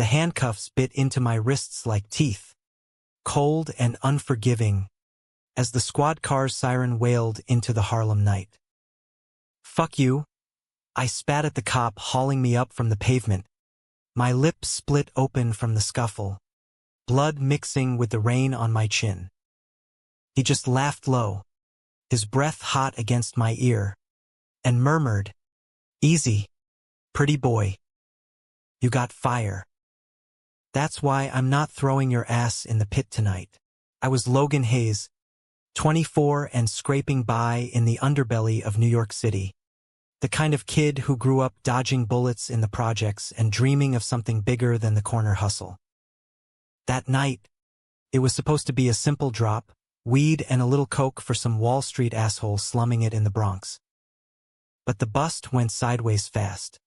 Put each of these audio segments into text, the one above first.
The handcuffs bit into my wrists like teeth, cold and unforgiving, as the squad car's siren wailed into the Harlem night. "Fuck you," I spat at the cop hauling me up from the pavement. My lips split open from the scuffle, blood mixing with the rain on my chin. He just laughed low, his breath hot against my ear, and murmured, "Easy, pretty boy. You got fire. That's why I'm not throwing your ass in the pit tonight." I was Logan Hayes, 24 and scraping by in the underbelly of New York City. The kind of kid who grew up dodging bullets in the projects and dreaming of something bigger than the corner hustle. That night, it was supposed to be a simple drop, weed and a little coke for some Wall Street asshole slumming it in the Bronx. But the bust went sideways fast.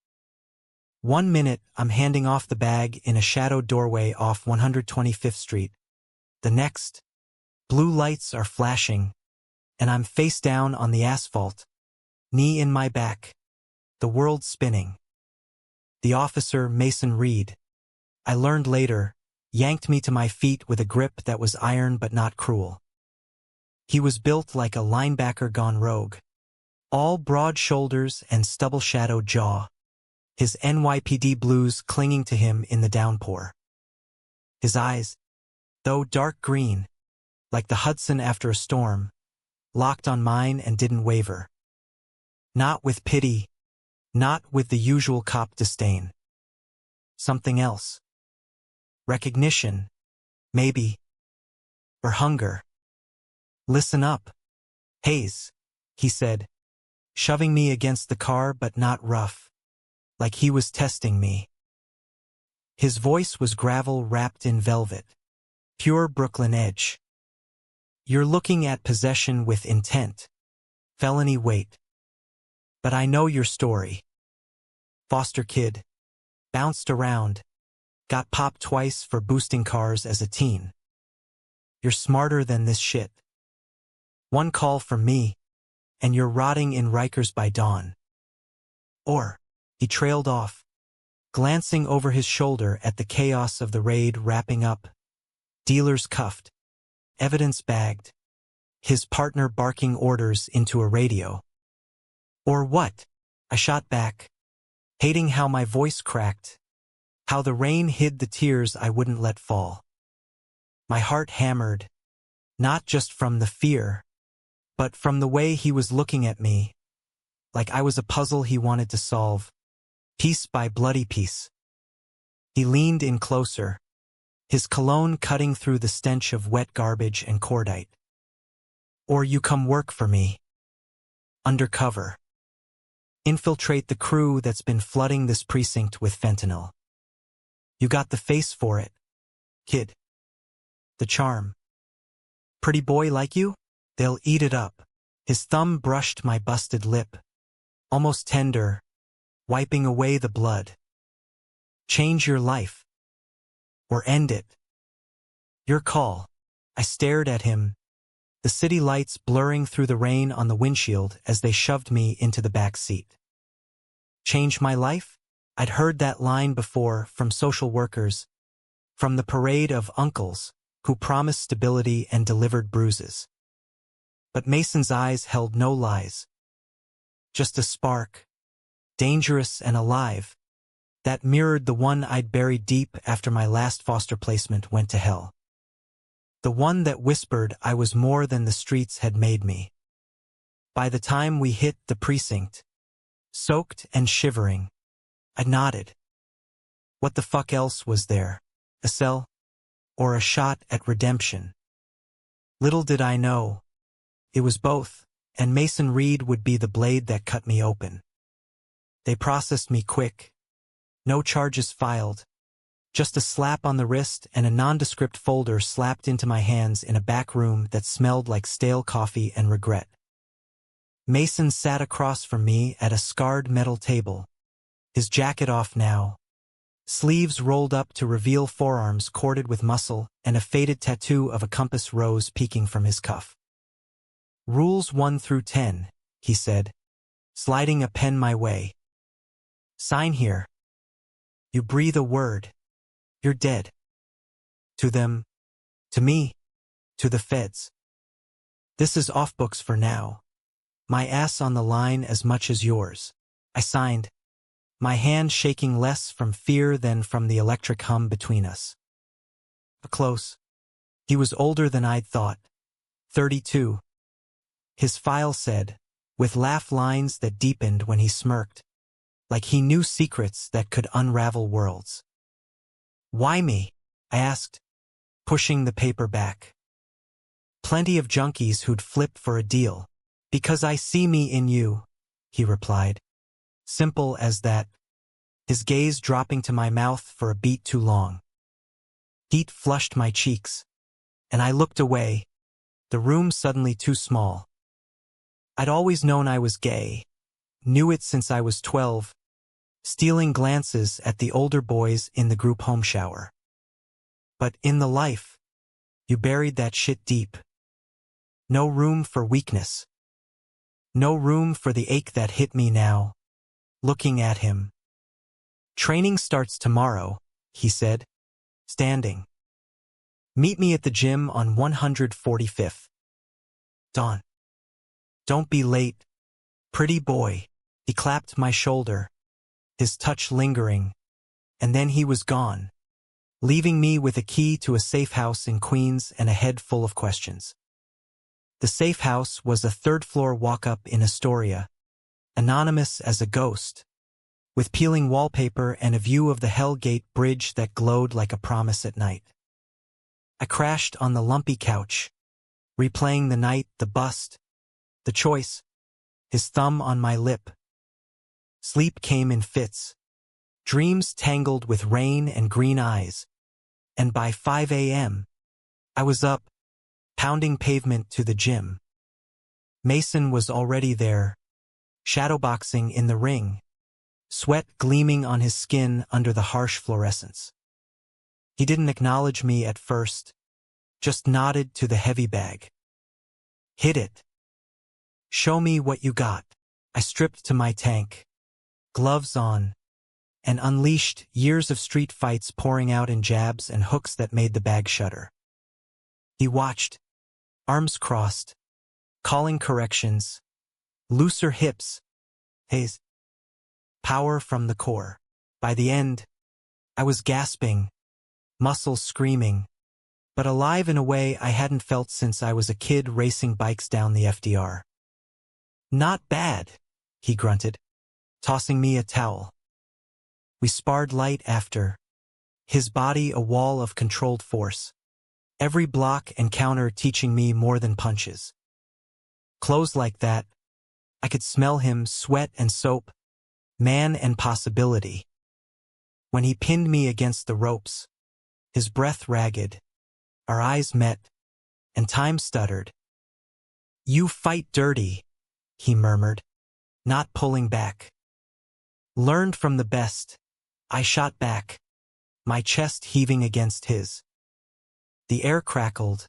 1 minute, I'm handing off the bag in a shadowed doorway off 125th Street. The next, blue lights are flashing, and I'm face down on the asphalt, knee in my back, the world spinning. The officer, Mason Reed, I learned later, yanked me to my feet with a grip that was iron but not cruel. He was built like a linebacker gone rogue, all broad shoulders and stubble-shadowed jaw, his NYPD blues clinging to him in the downpour. His eyes, though dark green, like the Hudson after a storm, locked on mine and didn't waver. Not with pity, not with the usual cop disdain. Something else. Recognition, maybe. Or hunger. "Listen up, Hayes," he said, shoving me against the car but not rough, like he was testing me. His voice was gravel wrapped in velvet, pure Brooklyn edge. "You're looking at possession with intent, felony weight. But I know your story. Foster kid, bounced around, got popped twice for boosting cars as a teen. You're smarter than this shit. One call from me, and you're rotting in Rikers by dawn." Or, he trailed off, glancing over his shoulder at the chaos of the raid wrapping up, dealers cuffed, evidence bagged, his partner barking orders into a radio. "Or what?" I shot back, hating how my voice cracked, how the rain hid the tears I wouldn't let fall. My heart hammered, not just from the fear, but from the way he was looking at me, like I was a puzzle he wanted to solve, piece by bloody piece. He leaned in closer, his cologne cutting through the stench of wet garbage and cordite. "Or you come work for me. Undercover. Infiltrate the crew that's been flooding this precinct with fentanyl. You got the face for it, kid. The charm. Pretty boy like you? They'll eat it up." His thumb brushed my busted lip, almost tender, wiping away the blood. "Change your life. Or end it. Your call." I stared at him, the city lights blurring through the rain on the windshield as they shoved me into the back seat. Change my life? I'd heard that line before from social workers, from the parade of uncles who promised stability and delivered bruises. But Mason's eyes held no lies. Just a spark, dangerous and alive, that mirrored the one I'd buried deep after my last foster placement went to hell. The one that whispered I was more than the streets had made me. By the time we hit the precinct, soaked and shivering, I nodded. What the fuck else was there? A cell? Or a shot at redemption? Little did I know, it was both, and Mason Reed would be the blade that cut me open. They processed me quick. No charges filed. Just a slap on the wrist and a nondescript folder slapped into my hands in a back room that smelled like stale coffee and regret. Mason sat across from me at a scarred metal table, his jacket off now, sleeves rolled up to reveal forearms corded with muscle and a faded tattoo of a compass rose peeking from his cuff. "Rules 1 through 10, he said, sliding a pen my way. "Sign here. You breathe a word. You're dead. To them, to me, to the feds. This is off books for now. My ass on the line as much as yours. I signed, my hand shaking less from fear than from the electric hum between us. Close. He was older than I'd thought. 32. His file said, with laugh lines that deepened when he smirked, like he knew secrets that could unravel worlds. Why me? I asked, pushing the paper back. Plenty of junkies who'd flip for a deal. Because I see me in you, he replied. Simple as that, his gaze dropping to my mouth for a beat too long. Heat flushed my cheeks, and I looked away, the room suddenly too small. I'd always known I was gay, knew it since I was 12, stealing glances at the older boys in the group home shower. But in the life, you buried that shit deep. No room for weakness. No room for the ache that hit me now, looking at him. Training starts tomorrow, he said, standing. Meet me at the gym on 145th. Dawn. Don't be late, pretty boy. He clapped my shoulder, his touch lingering, and then he was gone, leaving me with a key to a safe house in Queens and a head full of questions. The safe house was a third-floor walk-up in Astoria, anonymous as a ghost, with peeling wallpaper and a view of the Hell Gate Bridge that glowed like a promise at night. I crashed on the lumpy couch, replaying the night, the bust, the choice, his thumb on my lip. Sleep came in fits, dreams tangled with rain and green eyes, and by 5 a.m., I was up, pounding pavement to the gym. Mason was already there, shadowboxing in the ring, sweat gleaming on his skin under the harsh fluorescence. He didn't acknowledge me at first, just nodded to the heavy bag. Hit it. Show me what you got. I stripped to my tank, gloves on, and unleashed years of street fights pouring out in jabs and hooks that made the bag shudder. He watched, arms crossed, calling corrections, looser hips, haze, power from the core. By the end, I was gasping, muscles screaming, but alive in a way I hadn't felt since I was a kid racing bikes down the FDR. Not bad, he grunted, tossing me a towel. We sparred light after, his body a wall of controlled force, every block and counter teaching me more than punches. Clothes like that, I could smell him, sweat and soap, man and possibility. When he pinned me against the ropes, his breath ragged, our eyes met, and time stuttered. You fight dirty, he murmured, not pulling back. Learned from the best, I shot back, my chest heaving against his. The air crackled,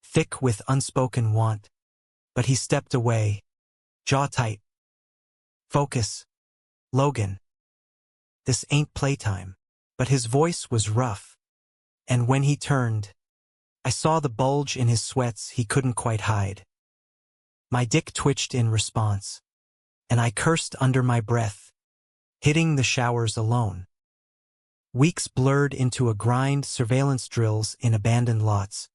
thick with unspoken want, but he stepped away, jaw tight. Focus, Logan. This ain't playtime. But his voice was rough, and when he turned, I saw the bulge in his sweats he couldn't quite hide. My dick twitched in response, and I cursed under my breath, hitting the showers alone. Weeks blurred into a grind, surveillance drills in abandoned lots,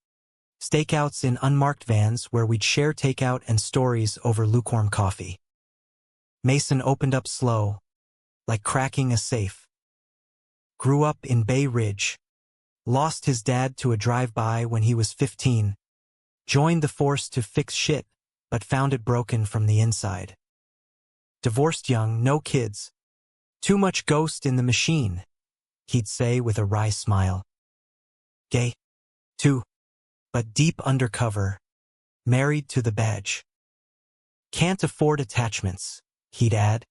stakeouts in unmarked vans where we'd share takeout and stories over lukewarm coffee. Mason opened up slow, like cracking a safe. Grew up in Bay Ridge, lost his dad to a drive-by when he was 15, joined the force to fix shit, but found it broken from the inside. Divorced young, no kids. Too much ghost in the machine, he'd say with a wry smile. Gay, too, but deep undercover, married to the badge. Can't afford attachments, he'd add,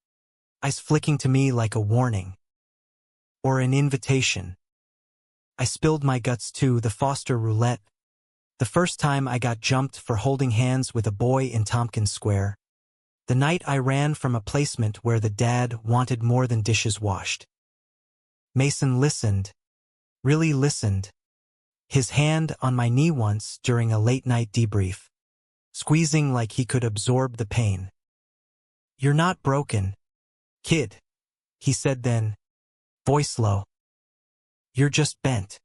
eyes flicking to me like a warning. Or an invitation. I spilled my guts too, the Foster roulette. The first time I got jumped for holding hands with a boy in Tompkins Square. The night I ran from a placement where the dad wanted more than dishes washed. Mason listened, really listened, his hand on my knee once during a late-night debrief, squeezing like he could absorb the pain. "You're not broken, kid," he said then, voice low. "You're just bent.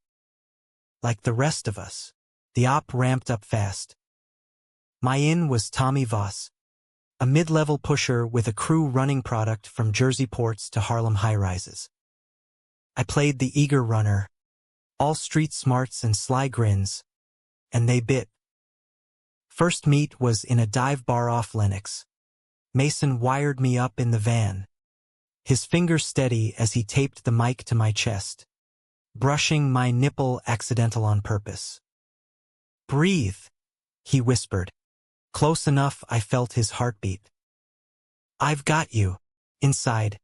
Like the rest of us." The op ramped up fast. My in was Tommy Voss, a mid-level pusher with a crew running product from Jersey ports to Harlem high-rises. I played the eager runner, all street smarts and sly grins, and they bit. First meet was in a dive bar off Lenox. Mason wired me up in the van, his fingers steady as he taped the mic to my chest, brushing my nipple accidental on purpose. "Breathe," he whispered, close enough I felt his heartbeat. "I've got you." Inside,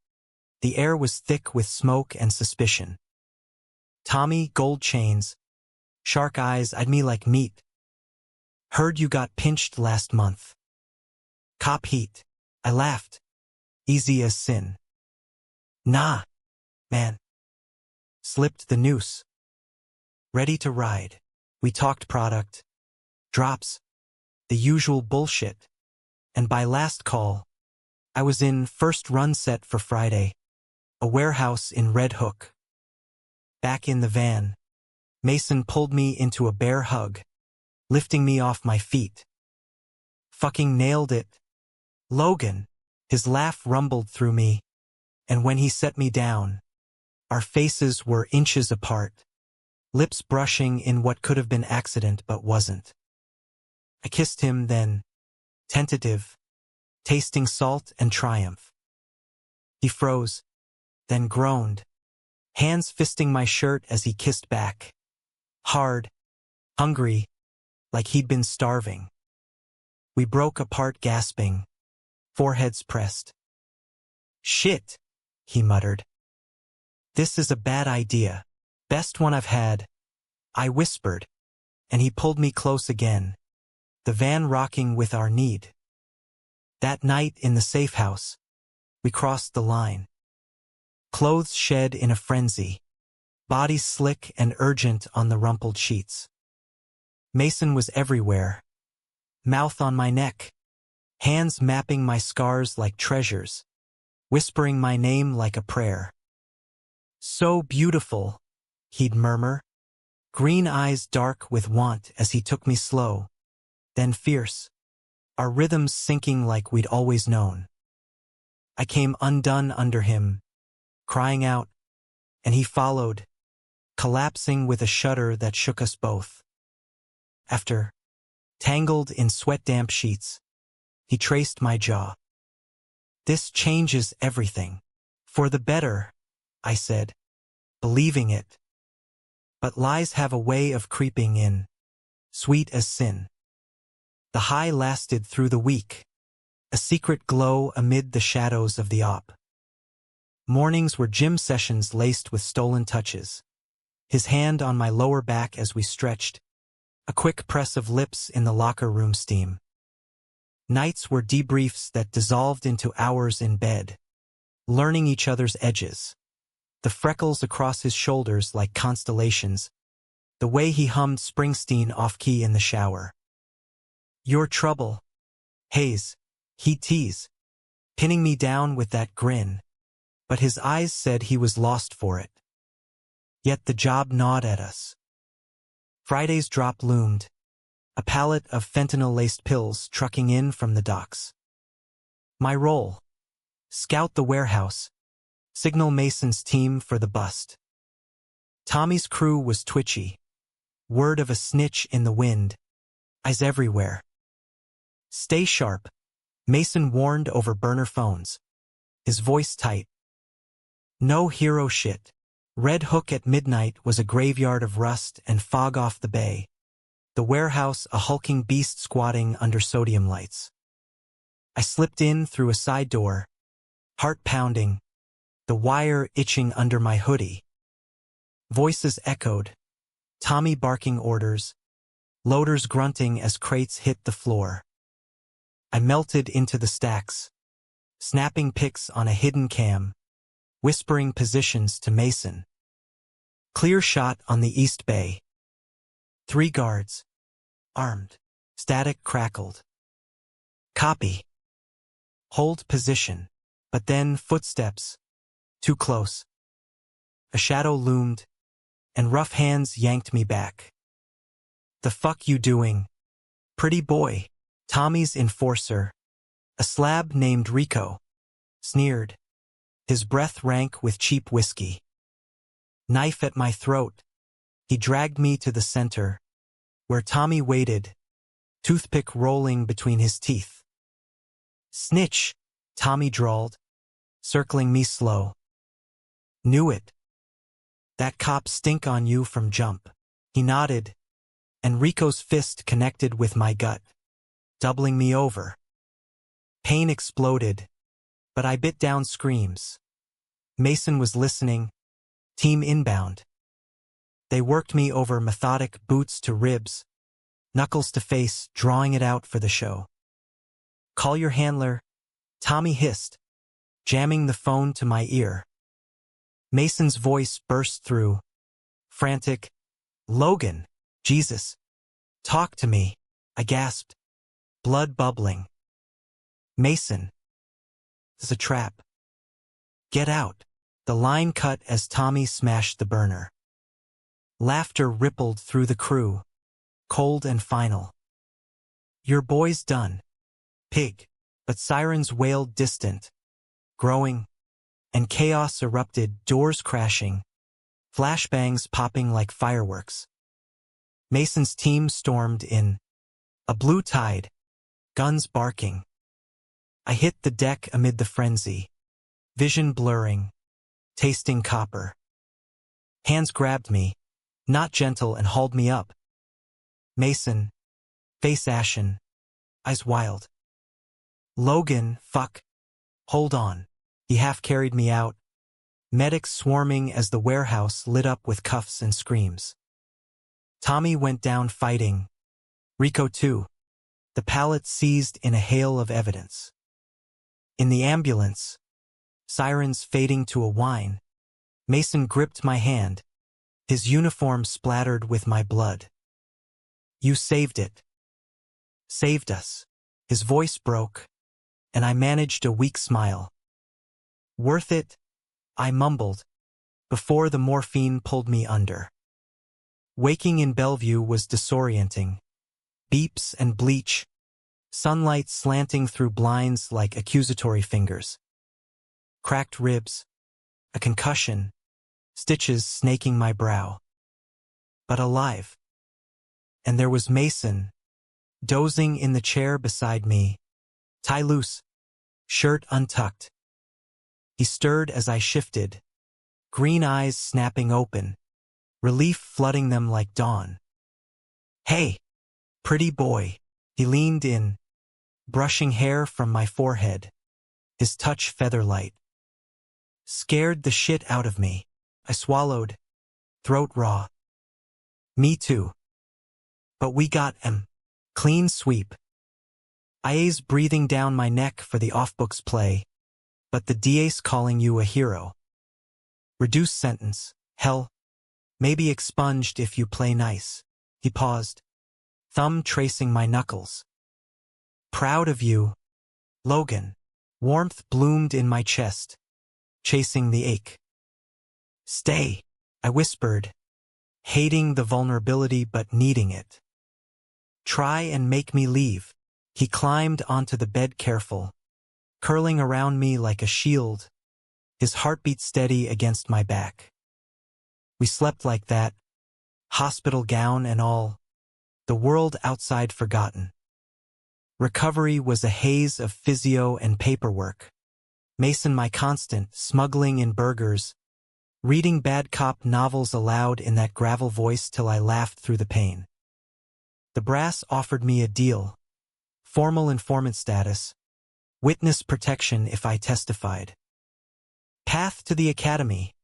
the air was thick with smoke and suspicion. Tommy, gold chains, shark eyes eyed me like meat. "Heard you got pinched last month." "Cop heat." I laughed. Easy as sin. "Nah, man." Slipped the noose. Ready to ride. We talked product, drops, the usual bullshit, and by last call, I was in first run set for Friday, a warehouse in Red Hook. Back in the van, Mason pulled me into a bear hug, lifting me off my feet. "Fucking nailed it, Logan." His laugh rumbled through me, and when he set me down, our faces were inches apart, lips brushing in what could have been accident but wasn't. I kissed him then, tentative, tasting salt and triumph. He froze, then groaned, hands fisting my shirt as he kissed back. Hard, hungry, like he'd been starving. We broke apart gasping, foreheads pressed. "Shit," he muttered. "This is a bad idea. Best one I've had," I whispered, and he pulled me close again, the van rocking with our need. That night in the safe house, we crossed the line. Clothes shed in a frenzy, bodies slick and urgent on the rumpled sheets. Mason was everywhere, mouth on my neck, hands mapping my scars like treasures, whispering my name like a prayer. "So beautiful," he'd murmur, green eyes dark with want as he took me slow, then fierce, our rhythms syncing like we'd always known. I came undone under him, crying out, and he followed, collapsing with a shudder that shook us both. After, tangled in sweat-damp sheets, he traced my jaw. "This changes everything. For the better," I said, believing it. But lies have a way of creeping in, sweet as sin. The high lasted through the week, a secret glow amid the shadows of the op. Mornings were gym sessions laced with stolen touches. His hand on my lower back as we stretched, a quick press of lips in the locker room steam. Nights were debriefs that dissolved into hours in bed, learning each other's edges. The freckles across his shoulders like constellations, the way he hummed Springsteen off-key in the shower. "Your trouble, Hayes," he'd tease, pinning me down with that grin, but his eyes said he was lost for it. Yet the job gnawed at us. Friday's drop loomed, a pallet of fentanyl-laced pills trucking in from the docks. My role: scout the warehouse, signal Mason's team for the bust. Tommy's crew was twitchy, word of a snitch in the wind, eyes everywhere. "Stay sharp," Mason warned over burner phones, his voice tight. No hero shit. Red Hook at midnight was a graveyard of rust and fog off the bay, the warehouse a hulking beast squatting under sodium lights. I slipped in through a side door, heart pounding, the wire itching under my hoodie. Voices echoed, Tommy barking orders, loaders grunting as crates hit the floor. I melted into the stacks, snapping pics on a hidden cam, whispering positions to Mason. Clear shot on the East Bay. 3 guards. Armed. Static crackled. Copy. Hold position. But then footsteps. Too close. A shadow loomed, and rough hands yanked me back. The fuck you doing? Pretty boy. Tommy's enforcer. A slab named Rico. Sneered. His breath rank with cheap whiskey. Knife at my throat. He dragged me to the center, where Tommy waited, toothpick rolling between his teeth. Snitch, Tommy drawled, circling me slow. Knew it. That cop stink on you from jump. He nodded, and Rico's fist connected with my gut, doubling me over. Pain exploded, but I bit down screams. Mason was listening. Team inbound. They worked me over methodic boots to ribs, knuckles to face, drawing it out for the show. Call your handler, Tommy hissed, jamming the phone to my ear. Mason's voice burst through, frantic. Logan, Jesus. Talk to me, I gasped, blood bubbling. Mason. It's a trap. Get out. The line cut as Tommy smashed the burner. Laughter rippled through the crew, cold and final. Your boy's done. Pig. But sirens wailed distant, growing, and chaos erupted, doors crashing, flashbangs popping like fireworks. Mason's team stormed in. A blue tide, guns barking. I hit the deck amid the frenzy, vision blurring, tasting copper. Hands grabbed me, not gentle, and hauled me up. Mason, face ashen, eyes wild. Logan, fuck. Hold on. He half carried me out, medics swarming as the warehouse lit up with cuffs and screams. Tommy went down fighting. Rico too. The pallet seized in a hail of evidence. In the ambulance, sirens fading to a whine, Mason gripped my hand, his uniform splattered with my blood. You saved it. Saved us. His voice broke, and I managed a weak smile. Worth it, I mumbled, before the morphine pulled me under. Waking in Bellevue was disorienting. Beeps and bleach, sunlight slanting through blinds like accusatory fingers. Cracked ribs, a concussion, stitches snaking my brow. But alive. And there was Mason, dozing in the chair beside me, tie loose, shirt untucked. He stirred as I shifted, green eyes snapping open, relief flooding them like dawn. Hey, pretty boy. He leaned in, brushing hair from my forehead, his touch feather-light. Scared the shit out of me. I swallowed, throat raw. Me too. But we got him. Clean sweep. IA's breathing down my neck for the off-books play, but the DA's calling you a hero. Reduced sentence. Hell. Maybe expunged if you play nice. He paused, thumb tracing my knuckles. Proud of you, Logan. Warmth bloomed in my chest, chasing the ache. Stay, I whispered, hating the vulnerability but needing it. Try and make me leave. He climbed onto the bed careful, curling around me like a shield, his heartbeat steady against my back. We slept like that, hospital gown and all, the world outside forgotten. Recovery was a haze of physio and paperwork. Mason my constant, smuggling in burgers, reading bad cop novels aloud in that gravel voice till I laughed through the pain. The brass offered me a deal. Formal informant status, witness protection if I testified. Path to the academy.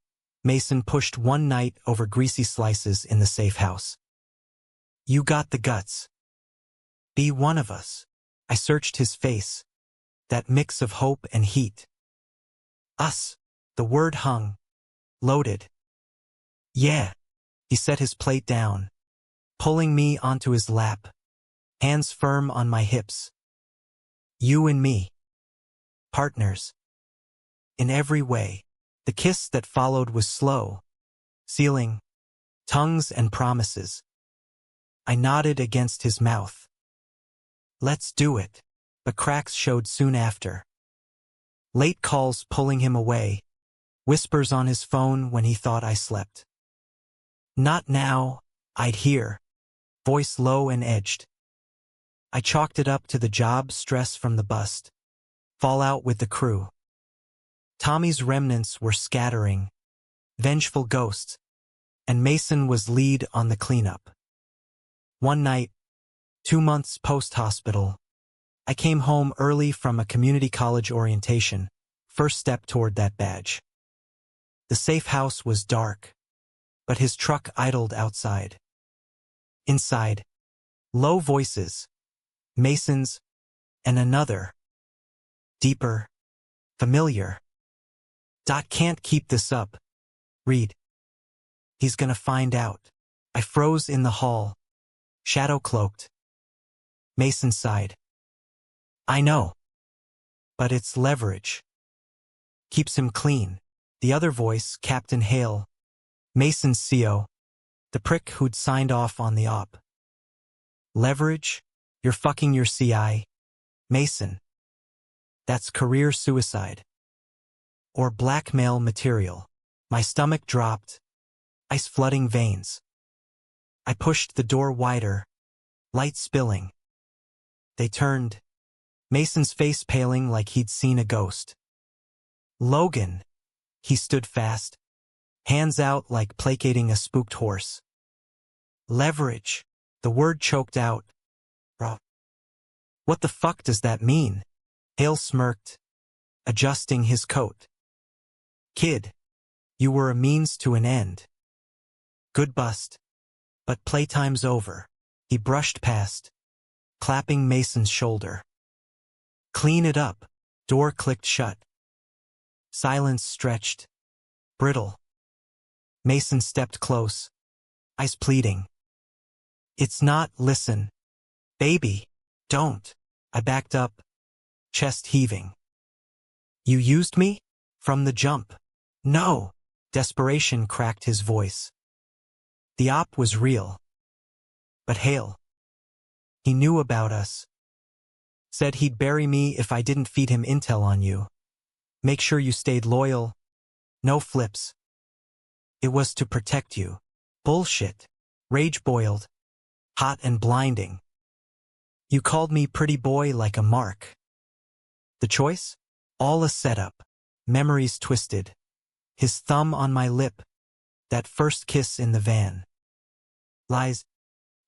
Mason pushed one night over greasy slices in the safe house. You got the guts. Be one of us. I searched his face, that mix of hope and heat. Us. The word hung, loaded. Yeah, He set his plate down, pulling me onto his lap, hands firm on my hips. You and me. Partners. In every way. The kiss that followed was slow, sealing tongues and promises. I nodded against his mouth. Let's do it. But cracks showed soon after. Late calls pulling him away, whispers on his phone when he thought I slept. Not now, I'd hear, voice low and edged. I chalked it up to the job stress from the bust, fallout with the crew. Tommy's remnants were scattering, vengeful ghosts, and Mason was lead on the cleanup. One night, 2 months post-hospital, I came home early from a community college orientation, first step toward that badge. The safe house was dark, but his truck idled outside. Inside, low voices, Mason's, and another. Deeper, familiar. Dot can't keep this up. Read. He's gonna find out. I froze in the hall, shadow-cloaked. Mason sighed. I know. But it's leverage. Keeps him clean. The other voice, Captain Hale, Mason's CO, the prick who'd signed off on the op. Leverage? You're fucking your CI. Mason. That's career suicide. Or blackmail material. My stomach dropped, ice flooding veins. I pushed the door wider, light spilling. They turned, Mason's face paling like he'd seen a ghost. Logan. He stood fast, hands out like placating a spooked horse. Leverage. The word choked out. What the fuck does that mean? Hale smirked, adjusting his coat. Kid, you were a means to an end. Good bust. But playtime's over. He brushed past, clapping Mason's shoulder. Clean it up. Door clicked shut. Silence stretched, brittle. Mason stepped close, eyes pleading. It's not, listen. Baby, don't. I backed up, chest heaving. You used me? From the jump. No. Desperation cracked his voice. The op was real. But Hale. He knew about us. Said he'd bury me if I didn't feed him intel on you. Make sure you stayed loyal. No flips. It was to protect you. Bullshit. Rage boiled. Hot and blinding. You called me pretty boy like a mark. The choice? All a setup. Memories twisted. His thumb on my lip. That first kiss in the van. Lies.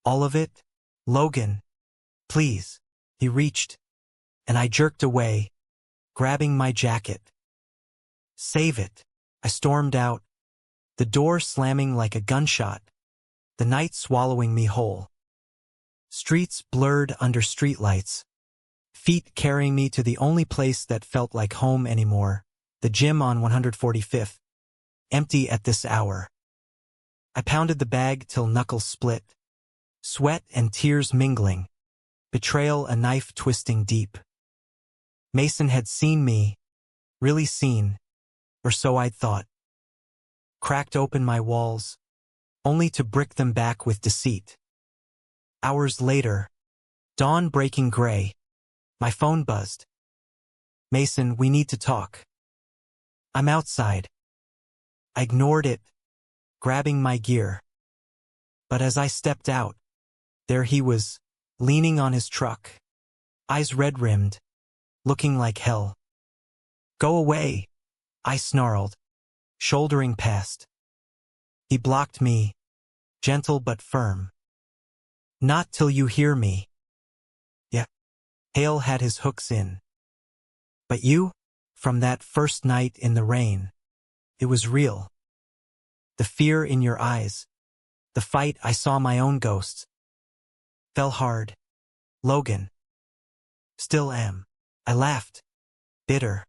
All of it? Logan. Please. He reached. And I jerked away, grabbing my jacket. Save it. I stormed out, the door slamming like a gunshot, the night swallowing me whole. Streets blurred under streetlights, feet carrying me to the only place that felt like home anymore, the gym on 145th, empty at this hour. I pounded the bag till knuckles split, sweat and tears mingling, betrayal a knife twisting deep. Mason had seen me, really seen, or so I'd thought. Cracked open my walls, only to brick them back with deceit. Hours later, dawn breaking gray, my phone buzzed. Mason, we need to talk. I'm outside. I ignored it, grabbing my gear. But as I stepped out, there he was, leaning on his truck, eyes red-rimmed, looking like hell. Go away, I snarled, shouldering past. He blocked me, gentle but firm. Not till you hear me. Yeah. Hale had his hooks in. But you, from that first night in the rain, it was real. The fear in your eyes, the fight I saw my own ghosts. Fell hard. Logan. Still am. I laughed. Bitter.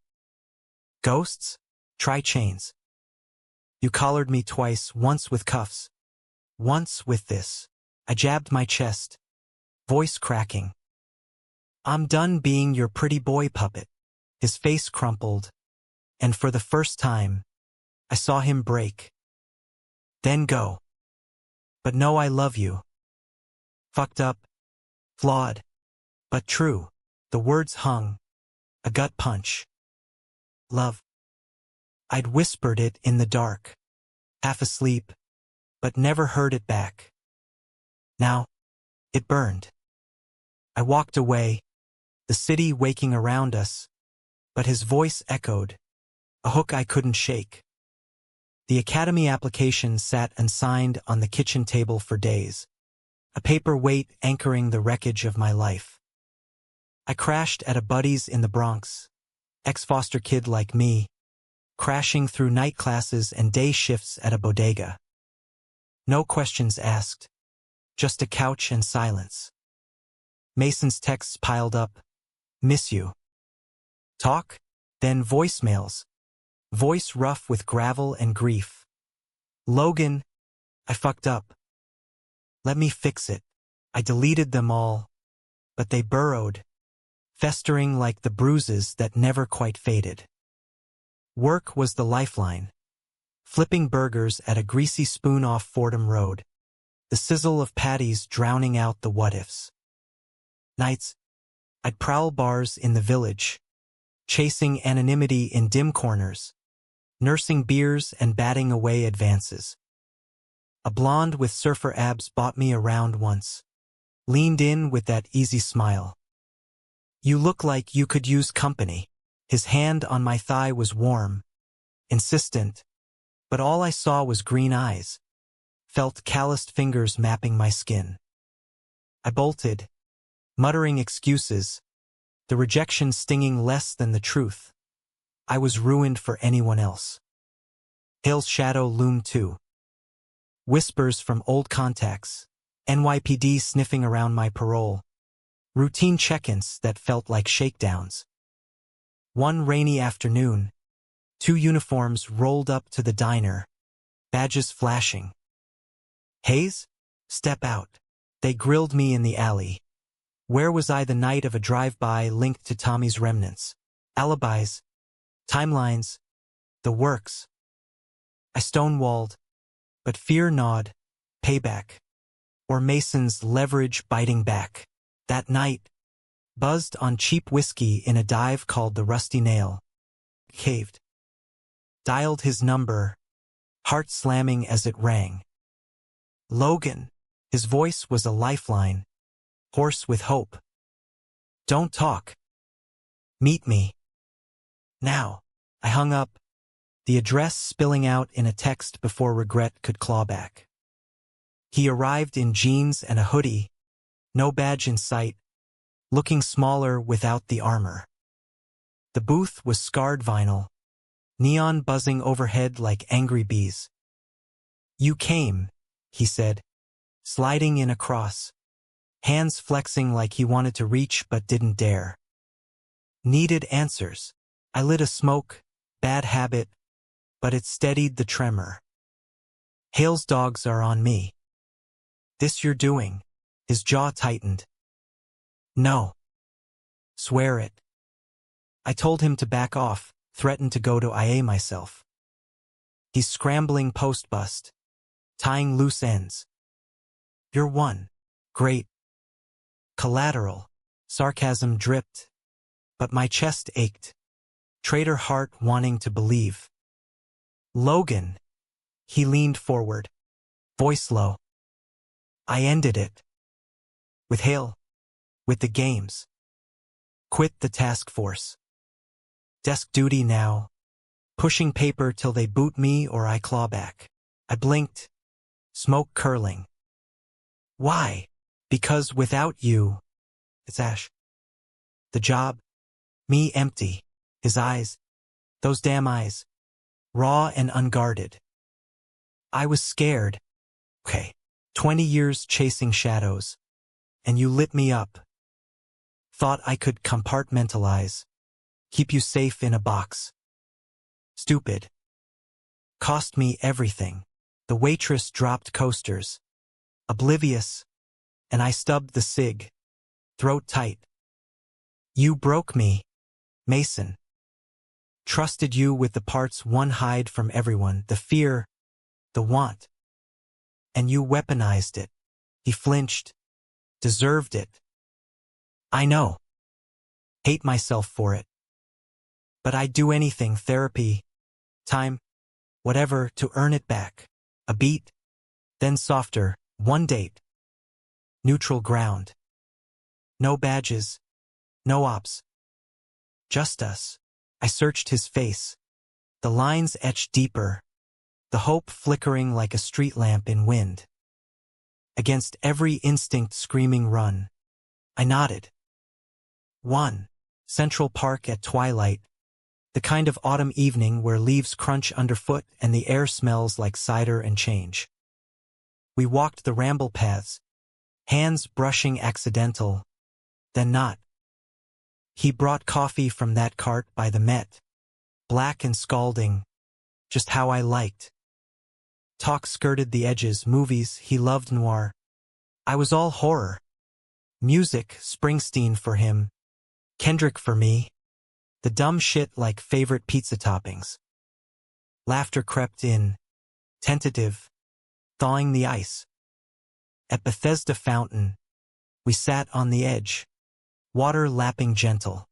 Ghosts? Try chains. You collared me twice, once with cuffs. Once with this, I jabbed my chest, voice cracking. I'm done being your pretty boy puppet. His face crumpled, and for the first time, I saw him break. Then go. But no, I love you. Fucked up, flawed, but true. The words hung, a gut punch. Love. I'd whispered it in the dark, half asleep, but never heard it back. Now, it burned. I walked away, the city waking around us, but his voice echoed, a hook I couldn't shake. The academy application sat unsigned on the kitchen table for days, a paper weight anchoring the wreckage of my life. I crashed at a buddy's in the Bronx, ex-foster kid like me, crashing through night classes and day shifts at a bodega. No questions asked, just a couch and silence. Mason's texts piled up, miss you. Talk? Then voicemails. Voice rough with gravel and grief. Logan, I fucked up. Let me fix it. I deleted them all, but they burrowed, festering like the bruises that never quite faded. Work was the lifeline. Flipping burgers at a greasy spoon off Fordham Road, the sizzle of patties drowning out the what-ifs. Nights, I'd prowl bars in the village, chasing anonymity in dim corners, nursing beers and batting away advances. A blonde with surfer abs bought me around once, leaned in with that easy smile. You look like you could use company. His hand on my thigh was warm, insistent, but all I saw was green eyes, felt calloused fingers mapping my skin. I bolted, muttering excuses, the rejection stinging less than the truth. I was ruined for anyone else. Hale's shadow loomed too. Whispers from old contacts, NYPD sniffing around my parole, routine check-ins that felt like shakedowns. One rainy afternoon, 2 uniforms rolled up to the diner, badges flashing. Hayes? Step out. They grilled me in the alley. Where was I the night of a drive-by linked to Tommy's remnants? Alibis, timelines, the works. I stonewalled, but fear gnawed, payback, or Mason's leverage biting back. That night, buzzed on cheap whiskey in a dive called the Rusty Nail. Caved. Dialed his number, heart slamming as it rang. Logan. His voice was a lifeline, hoarse with hope. Don't talk. Meet me. Now. I hung up, the address spilling out in a text before regret could claw back. He arrived in jeans and a hoodie, no badge in sight, looking smaller without the armor. The booth was scarred vinyl, neon buzzing overhead like angry bees. You came, he said, sliding in across, hands flexing like he wanted to reach but didn't dare. Needed answers. I lit a smoke, bad habit, but it steadied the tremor. Hale's dogs are on me. This you're doing. His jaw tightened. No. Swear it. I told him to back off, threatened to go to IA myself. He's scrambling post-bust, tying loose ends. You're one. Great. Collateral. Sarcasm dripped, but my chest ached. Traitor heart wanting to believe. Logan. He leaned forward, voice low. I ended it. With Hale. With the games. Quit the task force. Desk duty now. Pushing paper till they boot me or I claw back. I blinked. Smoke curling. Why? Because without you, it's Ash. The job. Me empty. His eyes. Those damn eyes. Raw and unguarded. I was scared. Okay. 20 years chasing shadows. And you lit me up. Thought I could compartmentalize. Keep you safe in a box. Stupid. Cost me everything. The waitress dropped coasters. oblivious, and I stubbed the cig, throat tight. You broke me, Mason. Trusted you with the parts one hide from everyone, the fear, the want. And you weaponized it. He flinched. Deserved it. I know. Hate myself for it. But I'd do anything, therapy, time, whatever, to earn it back. A beat, then softer, one date. Neutral ground. No badges, no ops. Just us. I searched his face. The lines etched deeper, the hope flickering like a street lamp in wind. Against every instinct screaming run, I nodded. 1. Central Park at twilight, the kind of autumn evening where leaves crunch underfoot and the air smells like cider and change. We walked the ramble paths, hands brushing accidental, then not. He brought coffee from that cart by the Met, black and scalding, just how I liked. Talk skirted the edges, movies, he loved noir. I was all horror. Music, Springsteen for him, Kendrick for me. The dumb shit like favorite pizza toppings. Laughter crept in, tentative, thawing the ice. At Bethesda Fountain, we sat on the edge, water lapping gentle.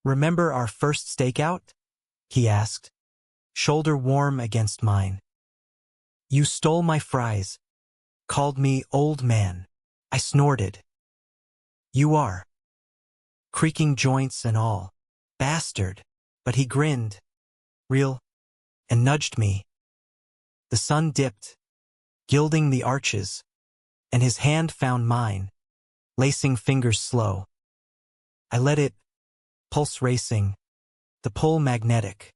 Remember our first stakeout? He asked, shoulder warm against mine. You stole my fries, called me old man. I snorted. You are. Creaking joints and all. Bastard. But he grinned, real, and nudged me. The sun dipped, gilding the arches, and his hand found mine, lacing fingers slow. I let it, pulse racing, the pull magnetic.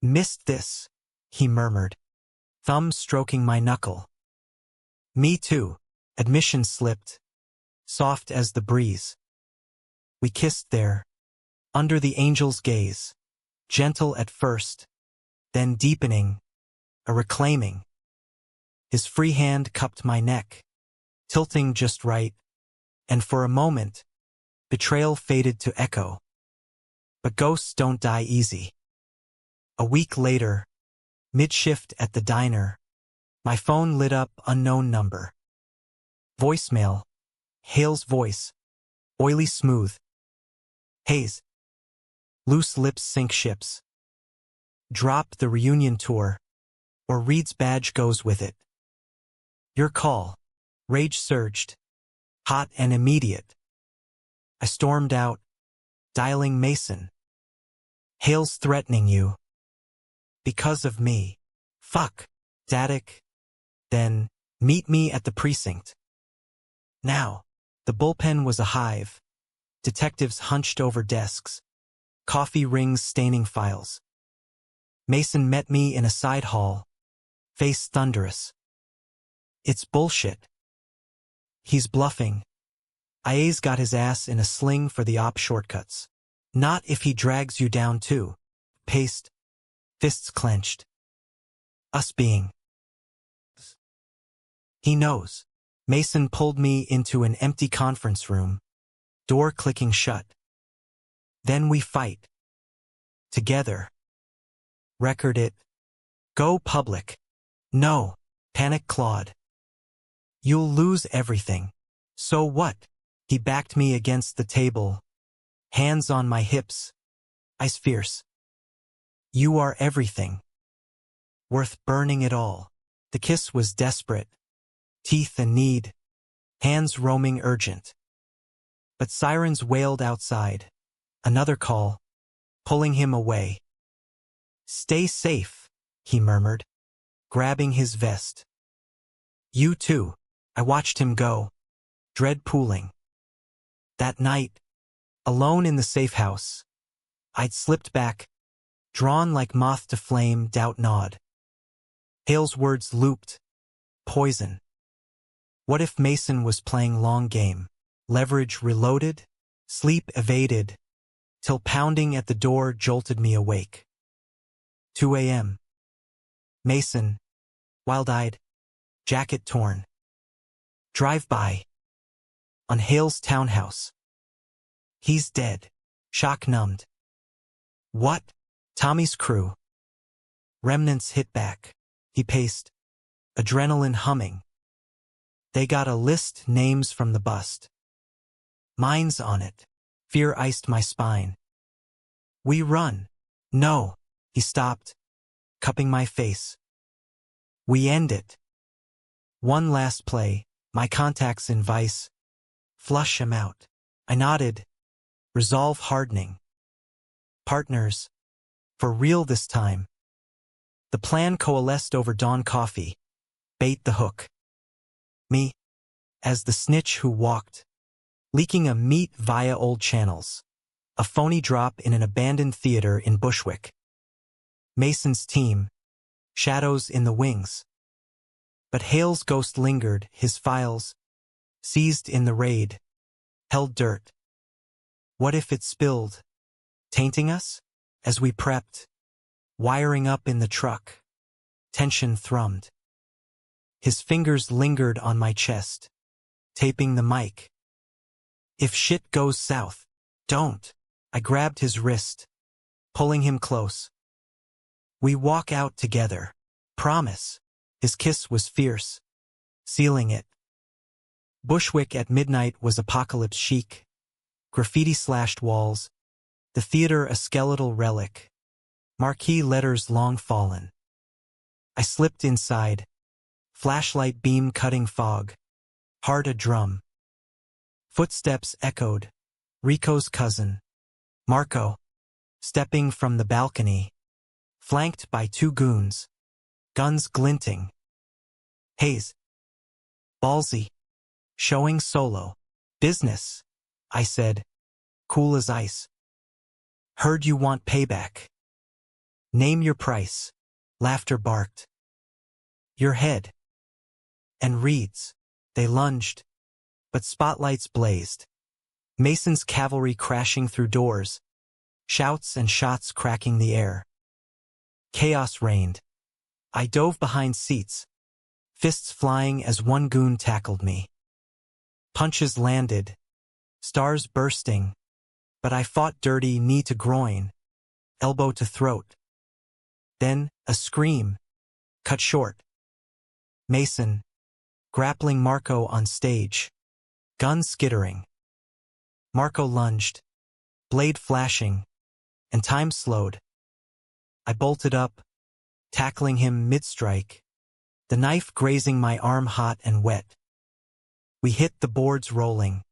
Missed this, he murmured, thumb stroking my knuckle. Me too, admission slipped, soft as the breeze. We kissed there, under the angel's gaze, gentle at first, then deepening, a reclaiming. His free hand cupped my neck, tilting just right, and for a moment, betrayal faded to echo. But ghosts don't die easy. A week later, mid-shift at the diner, my phone lit up, unknown number. Voicemail, Hale's voice, oily smooth. Haze. Loose lips sink ships. Drop the reunion tour, or Reed's badge goes with it. Your call. Rage surged, hot and immediate. I stormed out, dialing Mason. Hale's threatening you. Because of me. Fuck. Static. Then, meet me at the precinct. Now. The bullpen was a hive. Detectives hunched over desks. Coffee rings staining files. Mason met me in a side hall. Face thunderous. It's bullshit. He's bluffing. IA's got his ass in a sling for the op shortcuts. Not if he drags you down too. Paced. Fists clenched. Us being. He knows. Mason pulled me into an empty conference room. Door clicking shut. Then we fight. Together. Record it. Go public. No. Panic clawed. You'll lose everything. So what? He backed me against the table. Hands on my hips. Eyes fierce. You are everything. Worth burning it all. The kiss was desperate. Teeth in need. Hands roaming urgent. But sirens wailed outside. Another call. Pulling him away. Stay safe, he murmured, grabbing his vest. You too. I watched him go. Dread pooling. That night, alone in the safe house, I'd slipped back, drawn like moth to flame, doubt gnawed. Hale's words looped. Poison. What if Mason was playing long game? Leverage reloaded, sleep evaded, till pounding at the door jolted me awake. 2 a.m. Mason, wild-eyed, jacket torn. Drive by. On Hale's townhouse. He's dead. Shock numbed. What? Tommy's crew. Remnants hit back. He paced. Adrenaline humming. They got a list, names from the bust. Mine's on it. Fear iced my spine. We run. No. He stopped, cupping my face. We end it. One last play, my contacts in vice. Flush him out. I nodded, resolve hardening. Partners. For real this time. The plan coalesced over Dawn coffee. Bait the hook. Me, as the snitch who walked, leaking a meat via old channels. A phony drop in an abandoned theater in Bushwick. Mason's team, shadows in the wings. But Hale's ghost lingered, his files, seized in the raid, held dirt. What if it spilled, tainting us? As we prepped, wiring up in the truck, tension thrummed. His fingers lingered on my chest, taping the mic. If shit goes south, don't. I grabbed his wrist, pulling him close. We walk out together. Promise. His kiss was fierce, sealing it. Bushwick at midnight was apocalypse chic. Graffiti-slashed walls. The theater a skeletal relic. Marquee letters long fallen. I slipped inside. Flashlight beam cutting fog. Heart a drum. Footsteps echoed. Rico's cousin. Marco. Stepping from the balcony. Flanked by two goons. Guns glinting. Haze. Ballsy. Showing solo. Business, I said. Cool as ice. Heard you want payback. Name your price. Laughter barked. Your head. And reeds. They lunged. But spotlights blazed. Mason's cavalry crashing through doors. Shouts and shots cracking the air. Chaos reigned. I dove behind seats. Fists flying as one goon tackled me. Punches landed. Stars bursting. But I fought dirty, knee to groin. Elbow to throat. Then, a scream. Cut short. Mason. Grappling Marco on stage. Gun skittering. Marco lunged. Blade flashing. And time slowed. I bolted up, tackling him mid-strike. The knife grazing my arm hot and wet. We hit the boards rolling.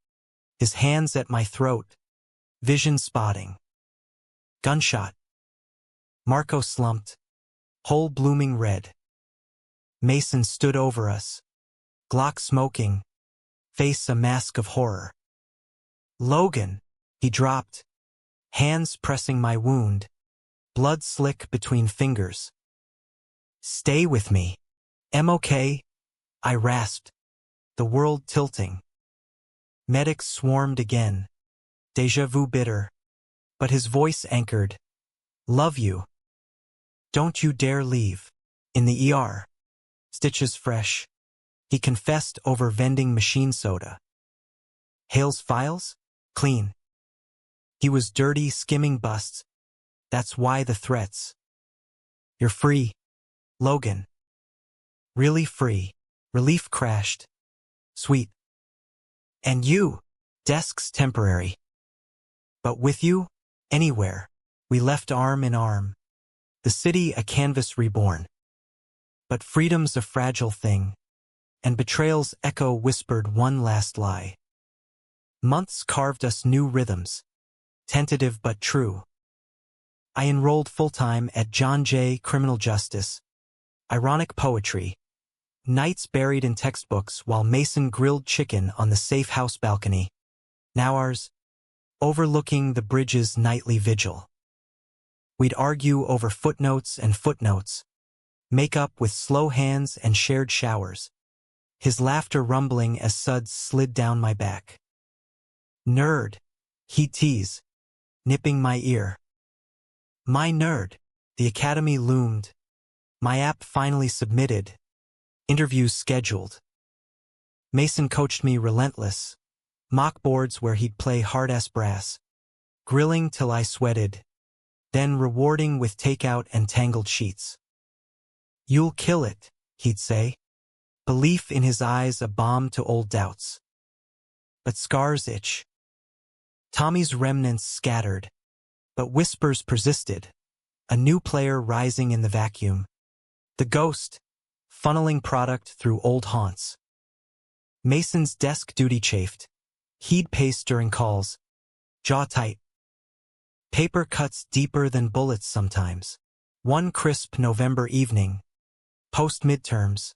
His hands at my throat. Vision spotting. Gunshot. Marco slumped. Hole blooming red. Mason stood over us. Glock smoking. Face a mask of horror. Logan, he dropped. Hands pressing my wound. Blood slick between fingers. Stay with me. I'm okay, I rasped. The world tilting. Medics swarmed again. Deja vu bitter. But his voice anchored. Love you. Don't you dare leave. In the ER. Stitches fresh. He confessed over vending machine soda. Hale's files? Clean. He was dirty, skimming busts. That's why the threats. You're free, Logan. Really free. Relief crashed. Sweet. And you, desks temporary. But with you, anywhere. We left arm in arm. The city a canvas reborn. But freedom's a fragile thing. And betrayal's echo whispered one last lie. Months carved us new rhythms. Tentative but true. I enrolled full-time at John Jay Criminal Justice. Ironic poetry. Nights buried in textbooks while Mason grilled chicken on the safe house balcony. Now ours. Overlooking the bridge's nightly vigil. We'd argue over footnotes and footnotes. Make up with slow hands and shared showers. His laughter rumbling as suds slid down my back. Nerd. He'd tease. Nipping my ear. My nerd. The academy loomed. My app finally submitted. Interviews scheduled. Mason coached me relentless. Mock boards where he'd play hard-ass brass. Grilling till I sweated. Then rewarding with takeout and tangled sheets. "You'll kill it," he'd say. Belief in his eyes a balm to old doubts. But scars itch. Tommy's remnants scattered. But whispers persisted. A new player rising in the vacuum. The ghost, funneling product through old haunts. Mason's desk duty chafed. He'd pace during calls. Jaw tight. Paper cuts deeper than bullets sometimes. One crisp November evening, post-midterms,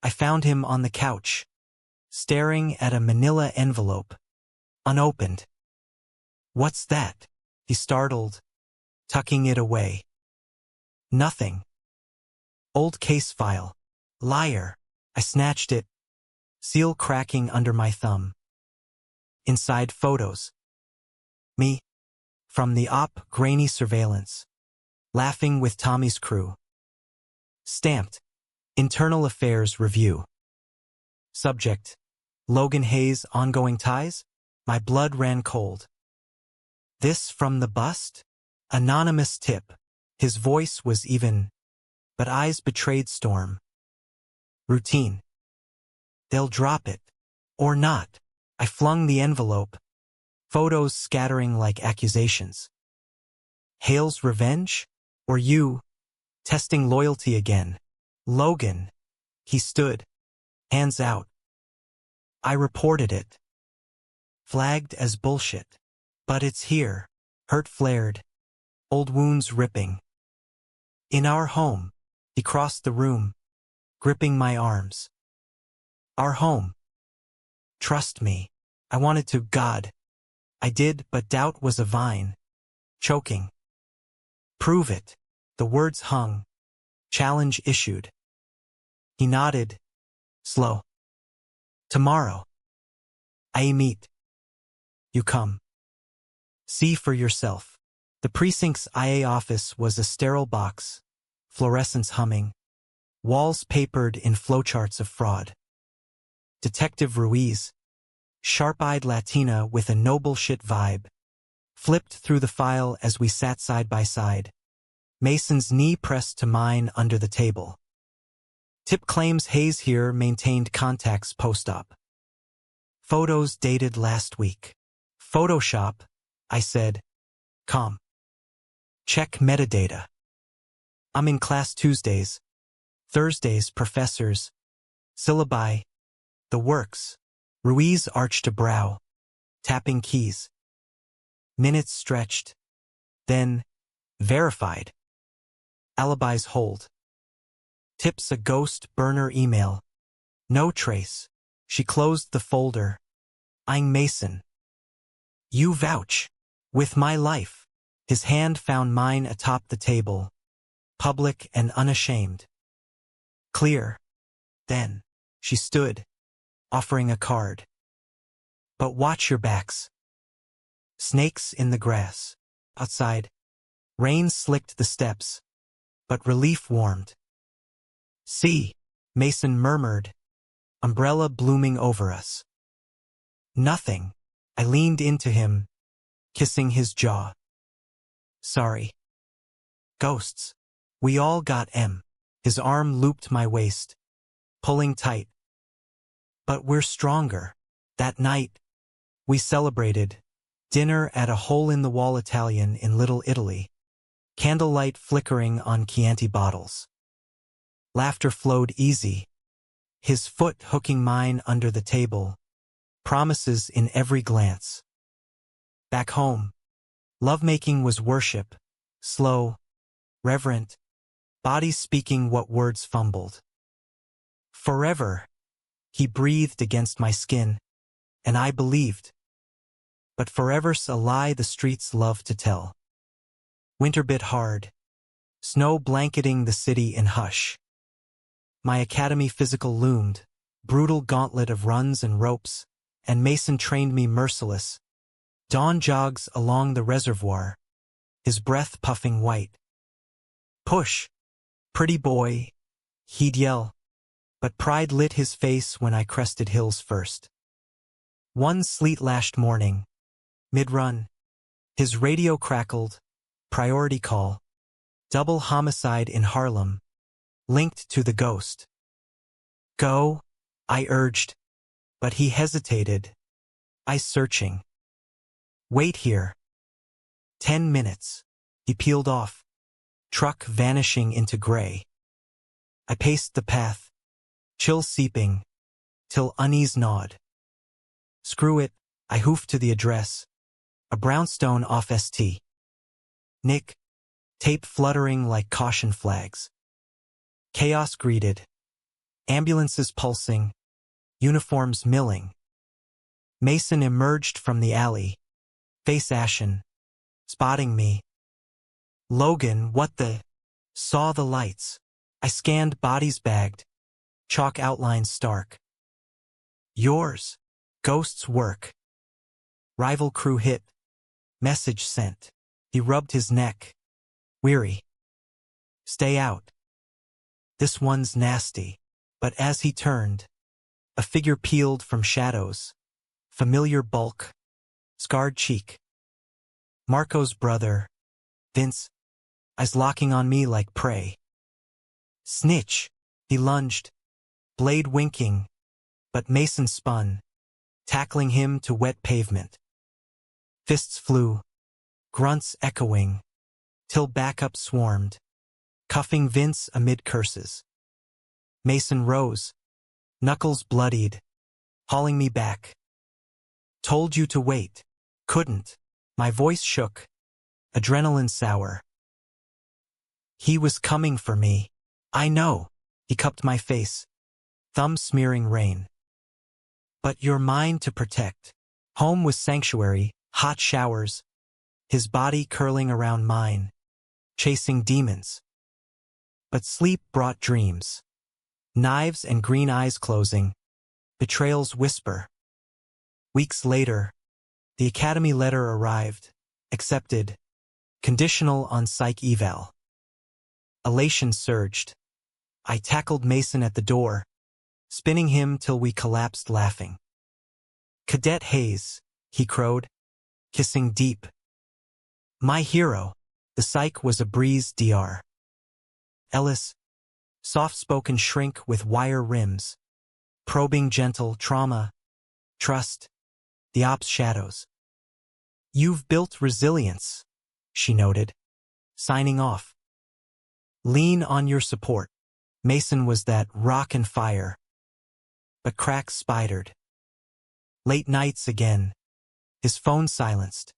I found him on the couch, staring at a manila envelope, unopened. "What's that?" he startled, tucking it away. "Nothing." "Old case file." "Liar." I snatched it, seal cracking under my thumb. Inside photos. Me. From the grainy surveillance. Laughing with Tommy's crew. Stamped. Internal Affairs Review. Subject. Logan Hayes' ongoing ties? My blood ran cold. This from the bust? Anonymous tip. His voice was even, but eyes betrayed storm. Routine. They'll drop it. Or not. I flung the envelope. Photos scattering like accusations. Hale's revenge? Or you? Testing loyalty again. Logan. He stood. Hands out. I reported it. Flagged as bullshit. But it's here. Hurt flared. Old wounds ripping. In our home. He crossed the room. Gripping my arms. Our home. Trust me. I wanted to, God. I did, but doubt was a vine. Choking. Prove it. The words hung. Challenge issued. He nodded. Slow. Tomorrow. I meet. You come. See for yourself. The precinct's IA office was a sterile box. Fluorescence humming. Walls papered in flowcharts of fraud. Detective Ruiz, sharp-eyed Latina with a no bullshit vibe, flipped through the file as we sat side by side. Mason's knee pressed to mine under the table. Tip claims Hayes here maintained contacts post-op. Photos dated last week. Photoshop, I said. Calm. Check metadata. I'm in class Tuesdays. Thursdays, professors. Syllabi. The works. Ruiz arched a brow. Tapping keys. Minutes stretched. Then, verified. Alibis hold. Tips a ghost burner email. No trace. She closed the folder. Eyeing Mason. You vouch. With my life. His hand found mine atop the table. Public and unashamed. Clear. Then, she stood, offering a card. But watch your backs. Snakes in the grass. Outside. Rain slicked the steps. But relief warmed. See, Mason murmured. Umbrella blooming over us. Nothing. I leaned into him, kissing his jaw. Sorry. Ghosts. We all got M. His arm looped my waist, pulling tight. But we're stronger. That night, we celebrated. Dinner at a hole-in-the-wall Italian in Little Italy. Candlelight flickering on Chianti bottles. Laughter flowed easy. His foot hooking mine under the table. Promises in every glance. Back home, lovemaking was worship. Slow, reverent. Bodies speaking what words fumbled. Forever, he breathed against my skin, and I believed. But forever's a lie the streets love to tell. Winter bit hard. Snow blanketing the city in hush. My academy physical loomed, brutal gauntlet of runs and ropes, and Mason trained me merciless. Dawn jogs along the reservoir, his breath puffing white. Push, pretty boy, he'd yell. But pride lit his face when I crested hills first. One sleet-lashed morning, mid-run, his radio crackled, priority call, double homicide in Harlem, linked to the ghost. Go, I urged, but he hesitated, eyes searching. Wait here. 10 minutes. He peeled off, truck vanishing into gray. I paced the path, chill seeping, till unease gnawed. Screw it, I hoofed to the address, a brownstone off St. Nick, tape fluttering like caution flags. Chaos greeted, ambulances pulsing, uniforms milling. Mason emerged from the alley, face ashen, spotting me. Logan, what the? Saw the lights. I scanned bodies bagged, chalk outlines stark. Yours. Ghost's work. Rival crew hit. Message sent. He rubbed his neck. Weary. Stay out. This one's nasty. But as he turned, a figure peeled from shadows. Familiar bulk. Scarred cheek. Marco's brother. Vince. Eyes locking on me like prey. Snitch. He lunged. Blade winking. But Mason spun, tackling him to wet pavement. Fists flew, grunts echoing, till backup swarmed, cuffing Vince amid curses. Mason rose, knuckles bloodied, hauling me back. Told you to wait. Couldn't. My voice shook, adrenaline sour. He was coming for me. I know. He cupped my face, thumb smearing rain. But you're mine to protect. Home was sanctuary, hot showers, his body curling around mine, chasing demons. But sleep brought dreams. Knives and green eyes closing, betrayal's whisper. Weeks later, the academy letter arrived, accepted, conditional on psych eval. Elation surged. I tackled Mason at the door, spinning him till we collapsed laughing. Cadet Hayes, he crowed, kissing deep. My hero, the psych was a breeze dr. Ellis, soft-spoken shrink with wire rims, probing gentle trauma, trust, the ops shadows. You've built resilience, she noted, signing off. Lean on your support. Mason was that rock and fire. But cracks spidered. Late nights again, his phone silenced.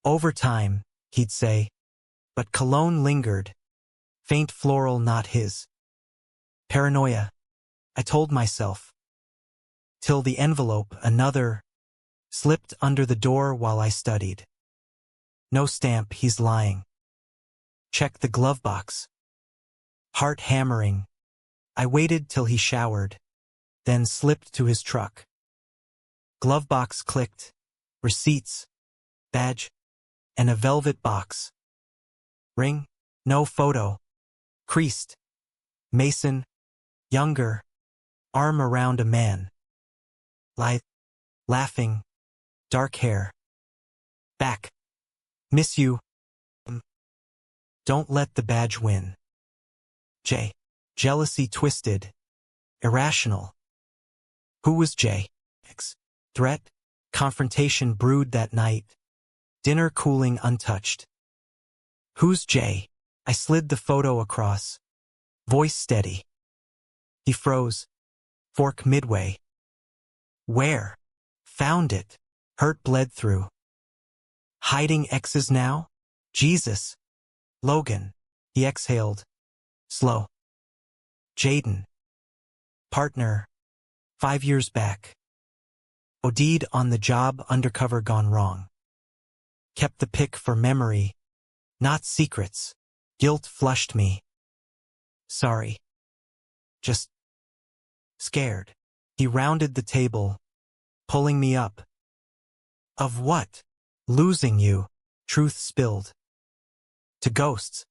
Overtime, he'd say, but cologne lingered, faint floral not his. Paranoia, I told myself. Till the envelope, another, slipped under the door while I studied. No stamp, he's lying. Check the glove box. Heart hammering. I waited till he showered, then slipped to his truck. Glove box clicked, receipts, badge, and a velvet box. Ring, no photo. Creased. Mason, younger, arm around a man. Lithe, laughing, dark hair. Back. Miss you. Don't let the badge win. J. Jealousy twisted. Irrational. Who was J? X. Threat. Confrontation brewed that night. Dinner cooling untouched. Who's J? I slid the photo across. Voice steady. He froze. Fork midway. Where? Found it. Hurt bled through. Hiding X's now? Jesus. Logan. He exhaled. Slow. Jaden. Partner. 5 years back. OD'd on the job, undercover gone wrong. Kept the pic for memory, not secrets. Guilt flushed me. Sorry. Just scared. He rounded the table, pulling me up. Of what? Losing you. Truth spilled. To ghosts.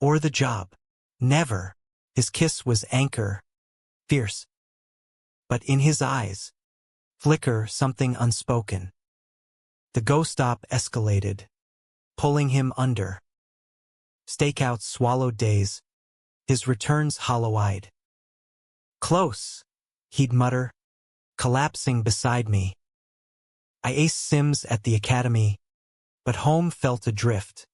Or the job. Never. His kiss was anchor, fierce. But in his eyes, flicker something unspoken. The go-stop escalated, pulling him under. Stakeouts swallowed days, his returns hollow-eyed. Close, he'd mutter, collapsing beside me. I aced Sims at the academy, but home felt adrift.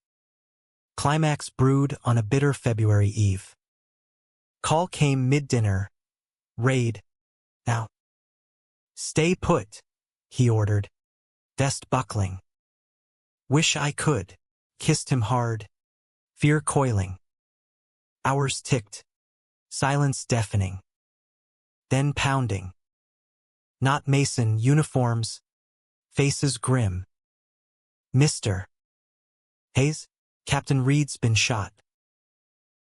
Climax brewed on a bitter February eve. Call came mid-dinner. Raid. Now. Stay put, he ordered, vest buckling. Wish I could. Kissed him hard, fear coiling. Hours ticked, silence deafening. Then pounding. Not Mason uniforms, faces grim. Mr. Hayes, Captain Reed's been shot.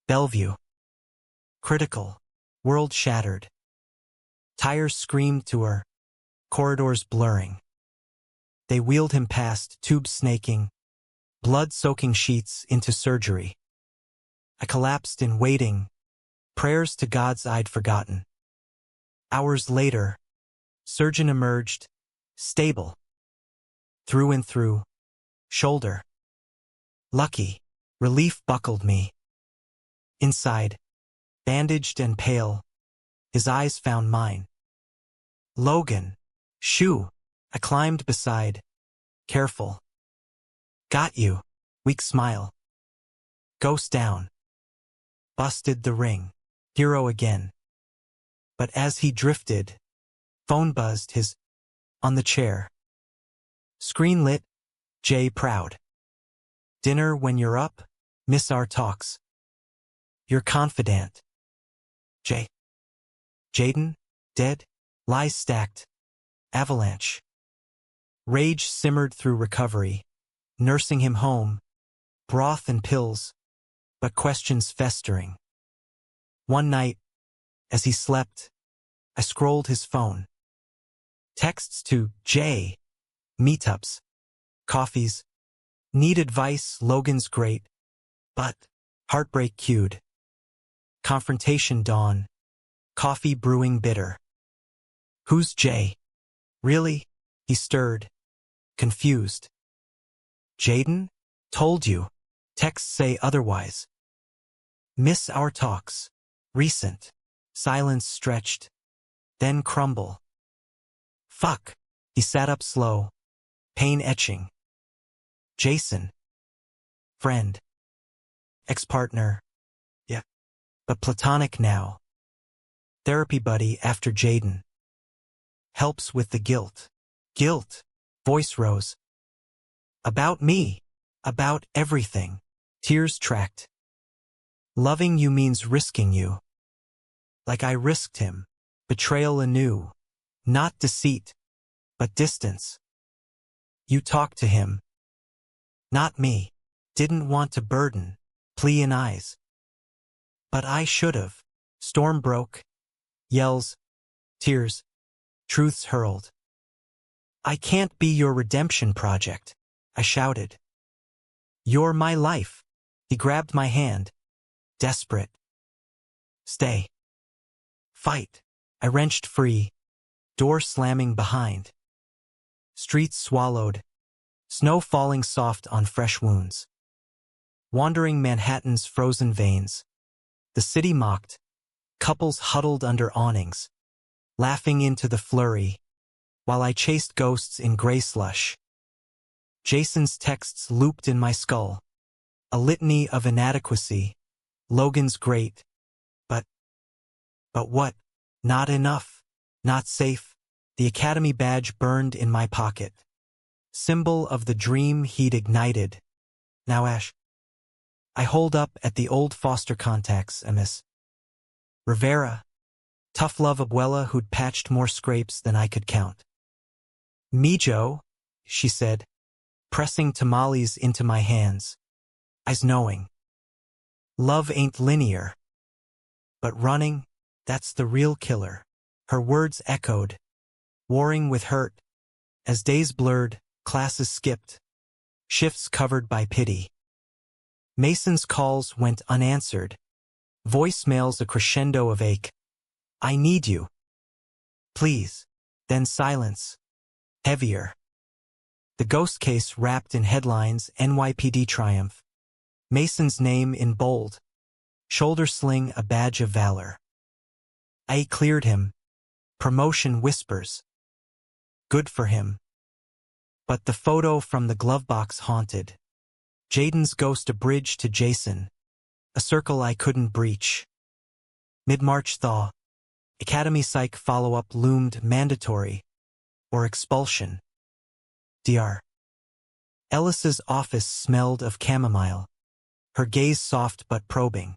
Bellevue. Critical, world shattered. Tires screamed to her, corridors blurring. They wheeled him past, tubes snaking, blood-soaking sheets into surgery. I collapsed in waiting, prayers to gods I'd forgotten. Hours later, surgeon emerged, stable. Through and through, shoulder. Lucky, relief buckled me. Inside, bandaged and pale, his eyes found mine. Logan, shoo, I climbed beside, careful. Got you, weak smile. Ghost down. Busted the ring, hero again. But as he drifted, phone buzzed his, on the chair. Screen lit, Jay proud. Dinner when you're up, miss our talks. You're confident. Jay. Jaden, dead, lies stacked. Avalanche. Rage simmered through recovery, nursing him home, broth and pills, but questions festering. One night, as he slept, I scrolled his phone. Texts to Jay, meetups, coffees, need advice, Logan's great, but heartbreak cued. Confrontation dawn, coffee brewing bitter. Who's Jay? Really? He stirred, confused. Jaden? Told you. Texts say otherwise. Miss our talks. Recent. Silence stretched. Then crumble. Fuck. He sat up slow. Pain etching. Jason. Friend. Ex-partner. Yeah. But platonic now. Therapy buddy after Jaden. Helps with the guilt. Guilt. Voice rose. About me. About everything. Tears tracked. Loving you means risking you. Like I risked him. Betrayal anew. Not deceit, but distance. You talked to him. Not me. Didn't want to burden. Plea in eyes. But I should've. Storm broke. Yells. Tears. Truths hurled. I can't be your redemption project, I shouted. You're my life. He grabbed my hand. Desperate. Stay. Fight. I wrenched free. Door slamming behind. Streets swallowed. Snow falling soft on fresh wounds. Wandering Manhattan's frozen veins. The city mocked. Couples huddled under awnings. Laughing into the flurry. While I chased ghosts in gray slush. Jason's texts looped in my skull. A litany of inadequacy. Logan's great. But what? Not enough. Not safe. The academy badge burned in my pocket. Symbol of the dream he'd ignited. Now Ash. I holed up at the old foster contacts, Miss Rivera. Tough love abuela who'd patched more scrapes than I could count. Mijo, she said, pressing tamales into my hands. Eyes knowing. Love ain't linear. But running, that's the real killer. Her words echoed, warring with hurt. As days blurred, classes skipped. Shifts covered by pity. Mason's calls went unanswered. Voicemails a crescendo of ache. I need you. Please. Then silence. Heavier. The ghost case wrapped in headlines, NYPD triumph. Mason's name in bold. Shoulder sling a badge of valor. I cleared him. Promotion whispers. Good for him. But the photo from the glove box haunted. Jaden's ghost, a bridge to Jason. A circle I couldn't breach. Mid-March thaw. Academy Psych follow-up loomed, mandatory. Or expulsion. Dr. Ellis's office smelled of chamomile. Her gaze soft but probing.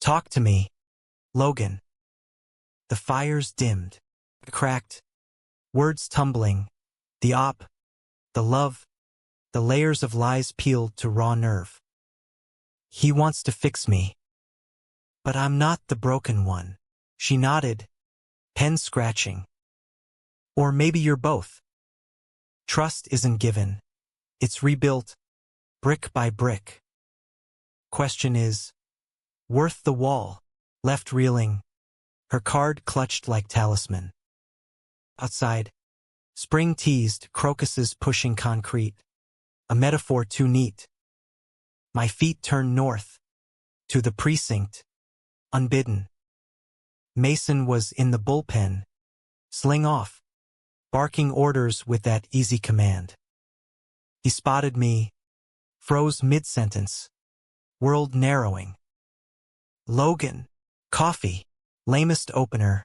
Talk to me, Logan. The fires dimmed. Cracked. Words tumbling. The love. The layers of lies peeled to raw nerve. He wants to fix me. But I'm not the broken one. She nodded. Pen scratching. Or maybe you're both. Trust isn't given. It's rebuilt. Brick by brick. Question is, worth the wall? Left reeling. Her card clutched like talisman. Outside. Spring teased, crocuses pushing concrete. A metaphor too neat. My feet turned north. To the precinct. Unbidden. Mason was in the bullpen. Sling off. Barking orders with that easy command. He spotted me. Froze mid-sentence. World narrowing. Logan. Coffee. Lamest opener.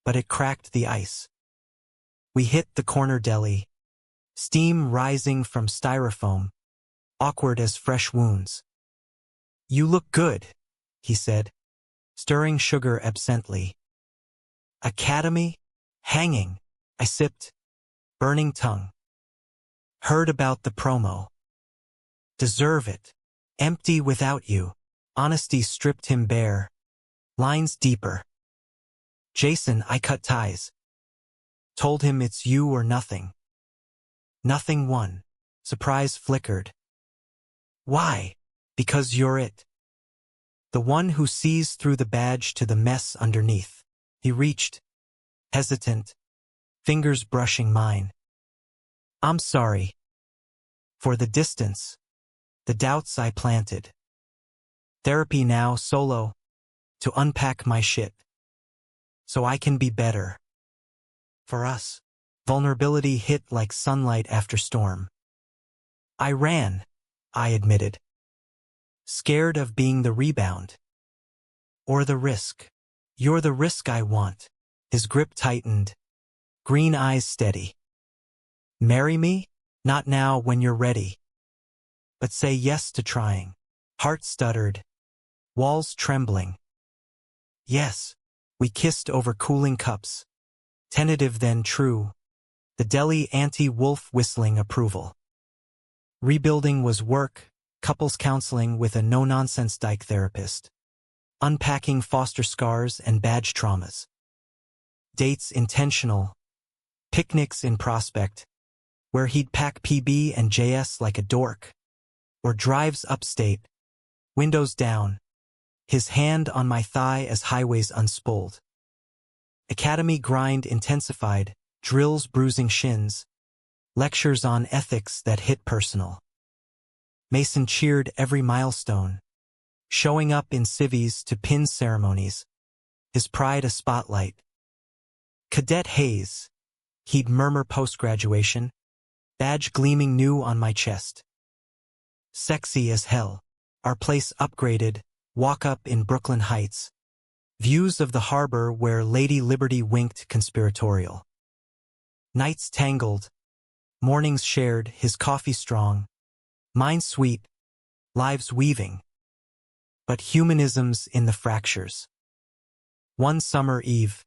But it cracked the ice. We hit the corner deli. Steam rising from styrofoam. Awkward as fresh wounds. You look good, he said, stirring sugar absently. Academy? Hanging. I sipped. Burning tongue. Heard about the promo. Deserve it. Empty without you. Honesty stripped him bare. Lines deeper. Jason, I cut ties. Told him it's you or nothing. Nothing won. Surprise flickered. Why? Because you're it. The one who sees through the badge to the mess underneath. He reached. Hesitant. Fingers brushing mine. I'm sorry. For the distance. The doubts I planted. Therapy now, solo. To unpack my shit. So I can be better. For us. Vulnerability hit like sunlight after storm. I ran, I admitted. Scared of being the rebound. Or the risk. You're the risk I want. His grip tightened. Green eyes steady. Marry me? Not now when you're ready. But say yes to trying. Heart stuttered. Walls trembling. Yes. We kissed over cooling cups. Tentative then true. The deli anti-wolf whistling approval. Rebuilding was work, couples counseling with a no-nonsense dyke therapist. Unpacking foster scars and badge traumas. Dates intentional. Picnics in Prospect, where he'd pack PB and JS like a dork. Or drives upstate, windows down, his hand on my thigh as highways unspooled. Academy grind intensified, drills bruising shins, lectures on ethics that hit personal. Mason cheered every milestone, showing up in civvies to pin ceremonies, his pride a spotlight. Cadet Hayes, he'd murmur post-graduation, badge gleaming new on my chest. Sexy as hell, our place upgraded, walk up in Brooklyn Heights. Views of the harbor where Lady Liberty winked conspiratorial. Nights tangled, mornings shared, his coffee strong, mine sweet, lives weaving. But humanisms in the fractures. One summer eve,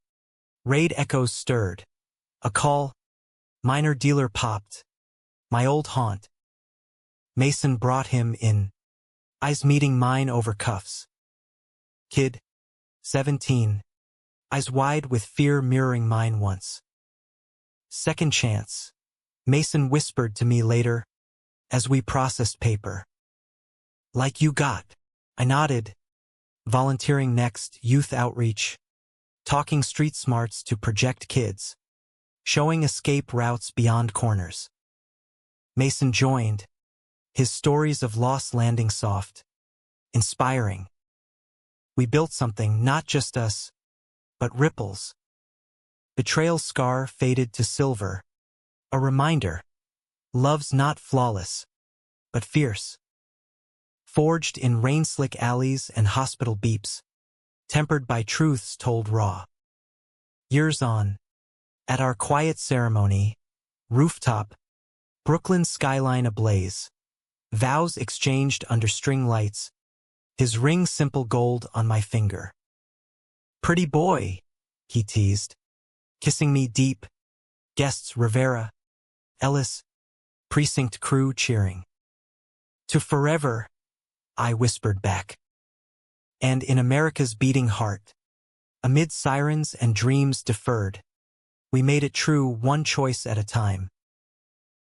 raid echoes stirred. A call, minor dealer popped. My old haunt. Mason brought him in. Eyes meeting mine over cuffs. Kid, 17. Eyes wide with fear mirroring mine once. Second chance. Mason whispered to me later, as we processed paper. Like you got. I nodded. Volunteering next, youth outreach. talking street smarts to project kids, showing escape routes beyond corners. Mason joined, his stories of loss landing soft, inspiring. We built something, not just us, but ripples. Betrayal scar faded to silver, a reminder. Love's not flawless, but fierce. Forged in rain-slick alleys and hospital beeps, tempered by truths told raw. Years on, at our quiet ceremony, rooftop, Brooklyn skyline ablaze, vows exchanged under string lights, his ring simple gold on my finger. Pretty boy, he teased, kissing me deep, guests Rivera, Ellis, precinct crew cheering. To forever, I whispered back. And in America's beating heart, amid sirens and dreams deferred, we made it true one choice at a time.